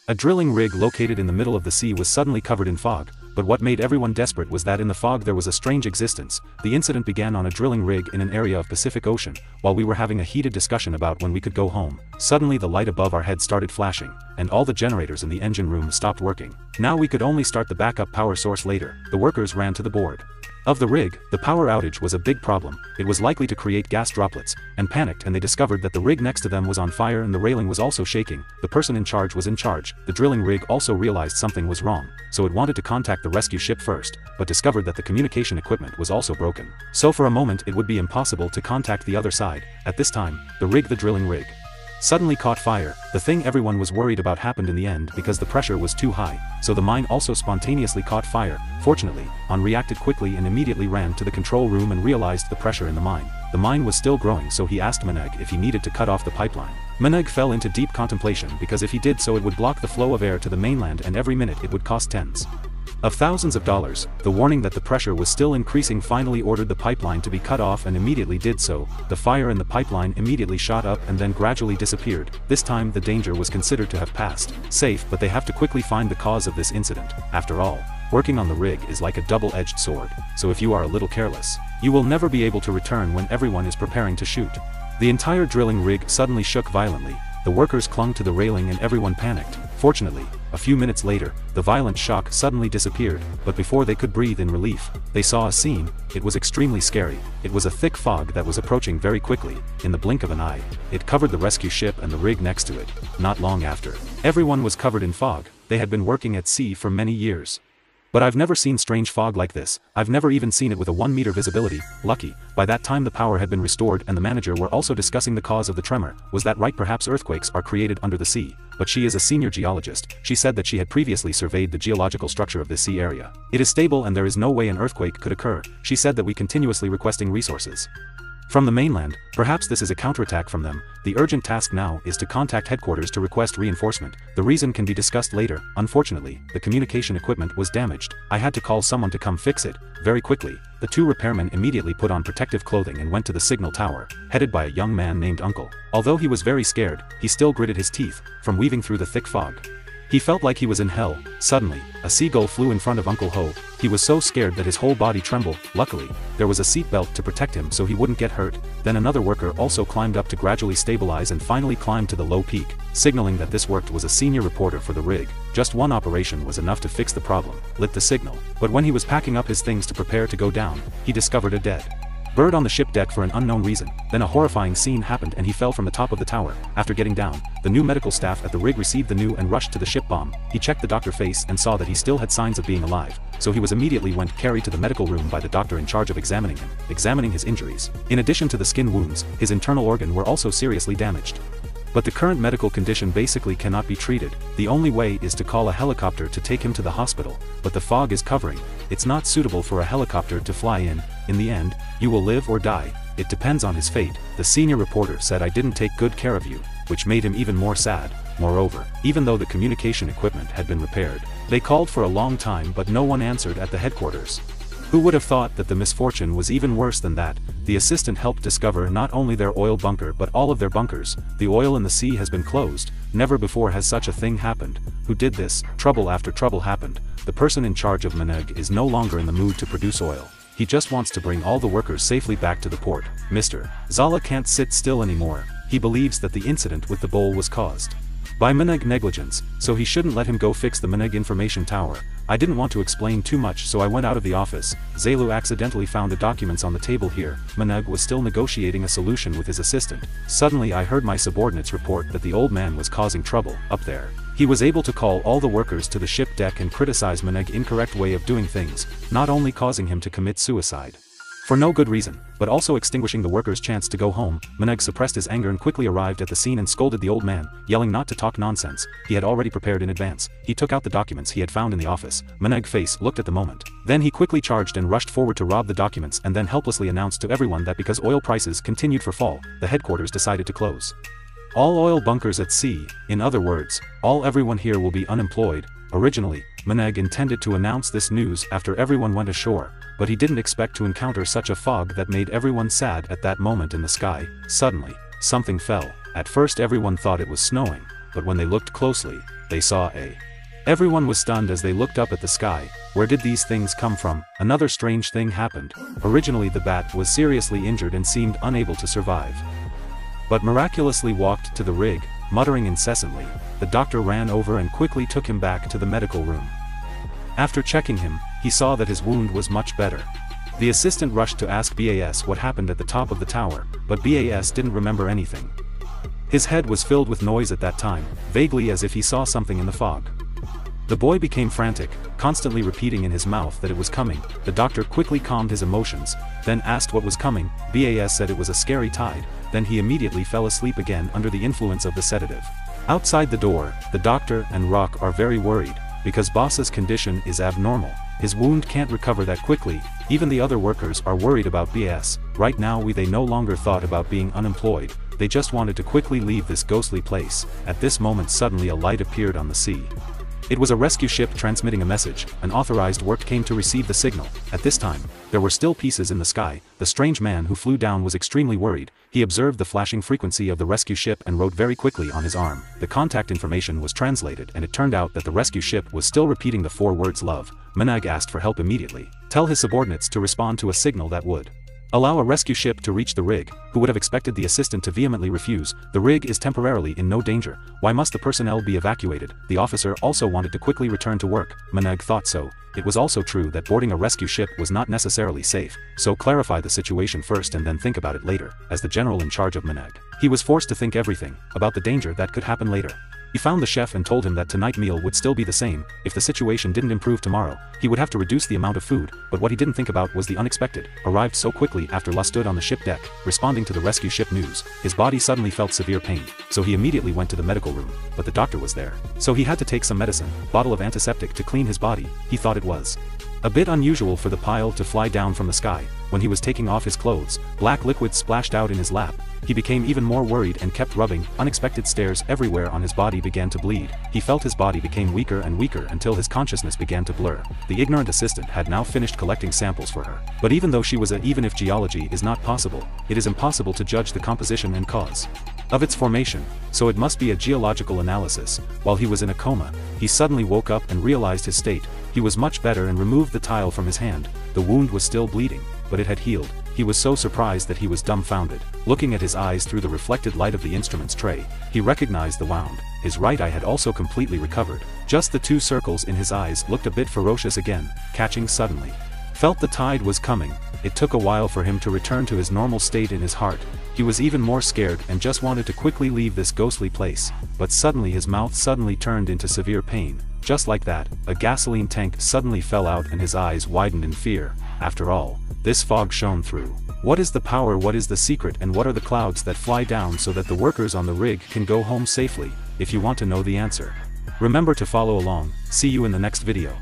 A drilling rig located in the middle of the sea was suddenly covered in fog, but what made everyone desperate was that in the fog there was a strange existence. The incident began on a drilling rig in an area of Pacific Ocean, while we were having a heated discussion about when we could go home. Suddenly the light above our heads started flashing, and all the generators in the engine room stopped working. Now we could only start the backup power source later. The workers ran to the board of the rig. The power outage was a big problem. It was likely to create gas droplets, and panicked, and they discovered that the rig next to them was on fire and the railing was also shaking. The person in charge was in charge. The drilling rig also realized something was wrong, so it wanted to contact the rescue ship first, but discovered that the communication equipment was also broken. So for a moment it would be impossible to contact the other side. At this time, the drilling rig, suddenly caught fire. The thing everyone was worried about happened in the end because the pressure was too high, so the mine also spontaneously caught fire. Fortunately, Han reacted quickly and immediately ran to the control room and realized the pressure in the mine. The mine was still growing, so he asked Maneg if he needed to cut off the pipeline. Maneg fell into deep contemplation because if he did so it would block the flow of air to the mainland and every minute it would cost tens of thousands of dollars. The warning that the pressure was still increasing finally ordered the pipeline to be cut off and immediately did so. The fire in the pipeline immediately shot up and then gradually disappeared. This time the danger was considered to have passed. Safe, but they have to quickly find the cause of this incident. After all, working on the rig is like a double-edged sword, so if you are a little careless, you will never be able to return when everyone is preparing to shoot. The entire drilling rig suddenly shook violently. The workers clung to the railing and everyone panicked. Fortunately, a few minutes later, the violent shock suddenly disappeared, but before they could breathe in relief, they saw a scene. It was extremely scary. It was a thick fog that was approaching very quickly. In the blink of an eye, it covered the rescue ship and the rig next to it. Not long after, everyone was covered in fog. They had been working at sea for many years. But I've never seen strange fog like this. I've never even seen it with a 1-meter visibility. Lucky, by that time the power had been restored and the manager were also discussing the cause of the tremor. Was that right? Perhaps earthquakes are created under the sea. But she is a senior geologist. She said that she had previously surveyed the geological structure of this sea area. It is stable and there is no way an earthquake could occur. She said that we continuously requesting resources from the mainland. Perhaps this is a counterattack from them. The urgent task now is to contact headquarters to request reinforcement. The reason can be discussed later. Unfortunately, the communication equipment was damaged. I had to call someone to come fix it. Very quickly, the two repairmen immediately put on protective clothing and went to the signal tower, headed by a young man named Uncle. Although he was very scared, he still gritted his teeth from weaving through the thick fog. He felt like he was in hell. Suddenly, a seagull flew in front of Uncle Ho. He was so scared that his whole body trembled. Luckily, there was a seat belt to protect him so he wouldn't get hurt. Then another worker also climbed up to gradually stabilize and finally climbed to the low peak. Signaling that this worked was a senior reporter for the rig. Just one operation was enough to fix the problem. Lit the signal. But when he was packing up his things to prepare to go down, he discovered a dead bird on the ship deck for an unknown reason. Then a horrifying scene happened and he fell from the top of the tower. After getting down, the new medical staff at the rig received the news and rushed to the ship bomb. He checked the doctor's face and saw that he still had signs of being alive, so he was immediately carried to the medical room by the doctor in charge of examining his injuries. In addition to the skin wounds, his internal organ were also seriously damaged. But the current medical condition basically cannot be treated. The only way is to call a helicopter to take him to the hospital, but the fog is covering. It's not suitable for a helicopter to fly in. In the end, you will live or die. It depends on his fate. The senior reporter said I didn't take good care of you, which made him even more sad. Moreover, even though the communication equipment had been repaired, they called for a long time but no one answered at the headquarters. Who would have thought that the misfortune was even worse than that? The assistant helped discover not only their oil bunker but all of their bunkers. The oil in the sea has been closed. Never before has such a thing happened. Who did this? Trouble after trouble happened. The person in charge of Maneg is no longer in the mood to produce oil. He just wants to bring all the workers safely back to the port. Mr. Zala can't sit still anymore. He believes that the incident with the bowl was caused by Maneg negligence, so he shouldn't let him go fix the Maneg information tower. I didn't want to explain too much, so I went out of the office. Zelu accidentally found the documents on the table here. Maneg was still negotiating a solution with his assistant. Suddenly I heard my subordinates report that the old man was causing trouble up there. He was able to call all the workers to the ship deck and criticize Maneg's incorrect way of doing things, not only causing him to commit suicide for no good reason, but also extinguishing the workers' chance to go home. Maneg suppressed his anger and quickly arrived at the scene and scolded the old man, yelling not to talk nonsense. He had already prepared in advance. He took out the documents he had found in the office. Maneg's face looked at the moment. Then he quickly charged and rushed forward to rob the documents and then helplessly announced to everyone that because oil prices continued for fall, the headquarters decided to close all oil bunkers at sea. In other words, everyone here will be unemployed. Originally, Maneg intended to announce this news after everyone went ashore, but he didn't expect to encounter such a fog that made everyone sad at that moment in the sky. Suddenly, something fell. At first everyone thought it was snowing, but when they looked closely, they saw a. Everyone was stunned as they looked up at the sky. Where did these things come from? Another strange thing happened. Originally the bat was seriously injured and seemed unable to survive, but miraculously walked to the rig, muttering incessantly. The doctor ran over and quickly took him back to the medical room. After checking him, he saw that his wound was much better. The assistant rushed to ask BAS what happened at the top of the tower, but BAS didn't remember anything. His head was filled with noise at that time, vaguely as if he saw something in the fog. The boy became frantic, constantly repeating in his mouth that it was coming. The doctor quickly calmed his emotions, then asked what was coming. BAS said it was a scary tide, then he immediately fell asleep again under the influence of the sedative. Outside the door, the doctor and Rock are very worried, because boss's condition is abnormal. His wound can't recover that quickly. Even the other workers are worried about BAS. Right now they no longer thought about being unemployed, they just wanted to quickly leave this ghostly place. At this moment suddenly a light appeared on the sea. It was a rescue ship transmitting a message. An authorized work came to receive the signal. At this time, there were still pieces in the sky. The strange man who flew down was extremely worried. He observed the flashing frequency of the rescue ship and wrote very quickly on his arm. The contact information was translated and it turned out that the rescue ship was still repeating the 4 words love. Manag asked for help immediately. Tell his subordinates to respond to a signal that would allow a rescue ship to reach the rig. Who would have expected the assistant to vehemently refuse? The rig is temporarily in no danger. Why must the personnel be evacuated? The officer also wanted to quickly return to work. Manag thought so. It was also true that boarding a rescue ship was not necessarily safe, so clarify the situation first and then think about it later. As the general in charge of Manag, he was forced to think everything about the danger that could happen later. He found the chef and told him that tonight meal would still be the same. If the situation didn't improve tomorrow, he would have to reduce the amount of food. But what he didn't think about was the unexpected. Arrived so quickly after La stood on the ship deck, responding to the rescue ship news. His body suddenly felt severe pain, so he immediately went to the medical room, but the doctor was there. So he had to take some medicine, bottle of antiseptic to clean his body. He thought it was a bit unusual for the pile to fly down from the sky. When he was taking off his clothes, black liquid splashed out in his lap. He became even more worried and kept rubbing. Unexpected stares everywhere on his body began to bleed. He felt his body became weaker and weaker until his consciousness began to blur. The ignorant assistant had now finished collecting samples for her. But even though she was even if geology is not possible, it is impossible to judge the composition and cause of its formation, so it must be a geological analysis. While he was in a coma, he suddenly woke up and realized his state. He was much better and removed the tile from his hand. The wound was still bleeding, but it had healed. He was so surprised that he was dumbfounded. Looking at his eyes through the reflected light of the instruments tray, he recognized the wound. His right eye had also completely recovered. Just the 2 circles in his eyes looked a bit ferocious again, catching suddenly. Felt the tide was coming. It took a while for him to return to his normal state in his heart. He was even more scared and just wanted to quickly leave this ghostly place. But suddenly his mouth suddenly turned into severe pain. Just like that, a gasoline tank suddenly fell out and his eyes widened in fear. After all, this fog shone through. What is the power? What is the secret? And what are the clouds that fly down so that the workers on the rig can go home safely? If you want to know the answer, remember to follow along. See you in the next video.